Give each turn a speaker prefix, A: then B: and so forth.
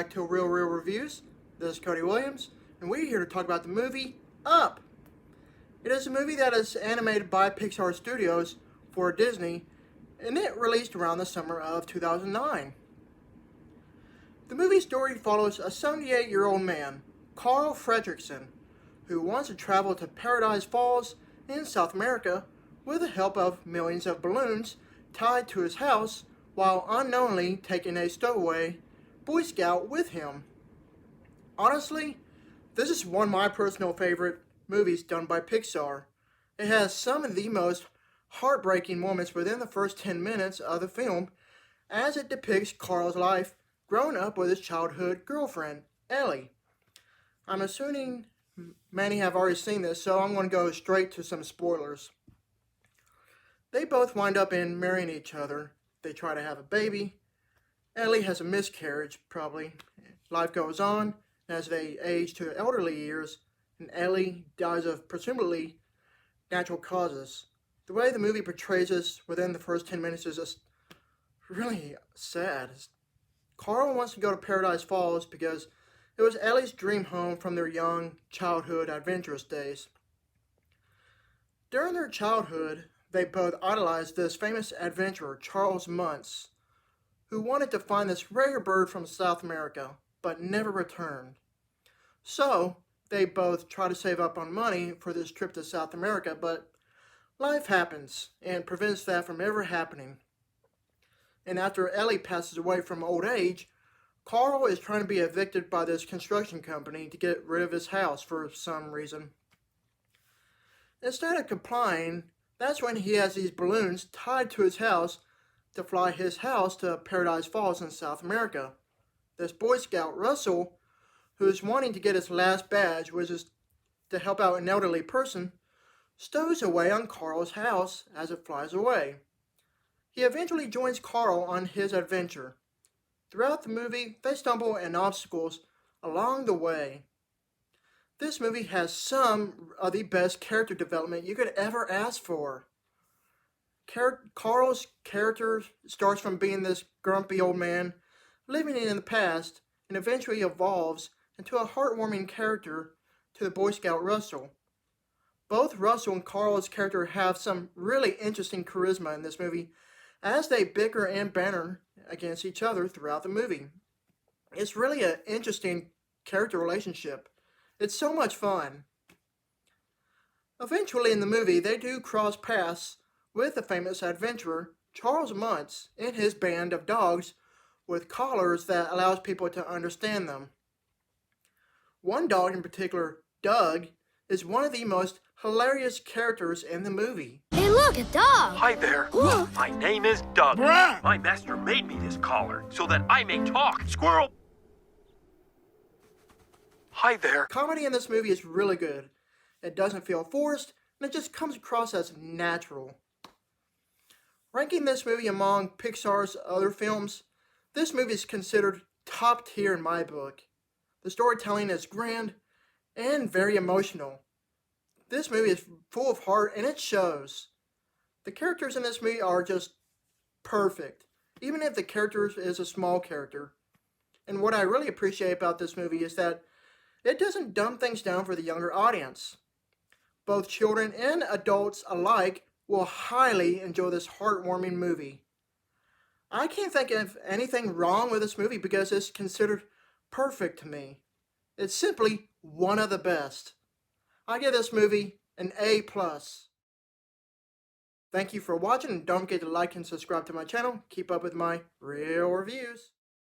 A: back to Real Reviews. This is Cody Williams, and we're here to talk about the movie Up. It is a movie that is animated by Pixar Studios for Disney, and it released around the summer of 2009. The movie story follows a 78-year-old man, Carl Fredrickson, who wants to travel to Paradise Falls in South America with the help of millions of balloons tied to his house while unknowingly taking a stowaway Boy Scout with him. Honestly, this is one of my personal favorite movies done by Pixar. It has some of the most heartbreaking moments within the first 10 minutes of the film, as it depicts Carl's life growing up with his childhood girlfriend, Ellie. I'm assuming many have already seen this, so I'm going to go straight to some spoilers. They both wind up in marrying each other. They try to have a baby. Ellie has a miscarriage, probably. Life goes on as they age to elderly years, and Ellie dies of presumably natural causes. The way the movie portrays us within the first 10 minutes is just really sad. Carl wants to go to Paradise Falls because it was Ellie's dream home from their young childhood adventurous days. During their childhood, they both idolized this famous adventurer, Charles Muntz, who wanted to find this rare bird from South America, but never returned. So, they both try to save up on money for this trip to South America, but life happens and prevents that from ever happening. And after Ellie passes away from old age, Carl is trying to be evicted by this construction company to get rid of his house for some reason. Instead of complying, that's when he has these balloons tied to his house to fly his house to Paradise Falls in South America. This Boy Scout, Russell, who is wanting to get his last badge, which is to help out an elderly person, stows away on Carl's house as it flies away. He eventually joins Carl on his adventure. Throughout the movie, they stumble on obstacles along the way. This movie has some of the best character development you could ever ask for. Carl's character starts from being this grumpy old man living in the past and eventually evolves into a heartwarming character to the Boy Scout Russell. Both Russell and Carl's character have some really interesting charisma in this movie as they bicker and banter against each other throughout the movie. It's really an interesting character relationship. It's so much fun. Eventually in the movie, they do cross paths with the famous adventurer Charles Muntz and his band of dogs with collars that allows people to understand them. One dog in particular, Doug, is one of the most hilarious characters in the movie.
B: Hey look, a dog!
C: Hi there. My name is Doug. My master made me this collar so that I may talk. Squirrel! Hi there.
A: Comedy in this movie is really good. It doesn't feel forced, and it just comes across as natural. Ranking this movie among Pixar's other films, this movie is considered top tier in my book. The storytelling is grand and very emotional. This movie is full of heart, and it shows. The characters in this movie are just perfect, even if the character is a small character. And what I really appreciate about this movie is that it doesn't dumb things down for the younger audience. Both children and adults alike will highly enjoy this heartwarming movie. I can't think of anything wrong with this movie because it's considered perfect to me. It's simply one of the best. I give this movie an A+. Thank you for watching, and don't forget to like and subscribe to my channel. Keep up with my real reviews.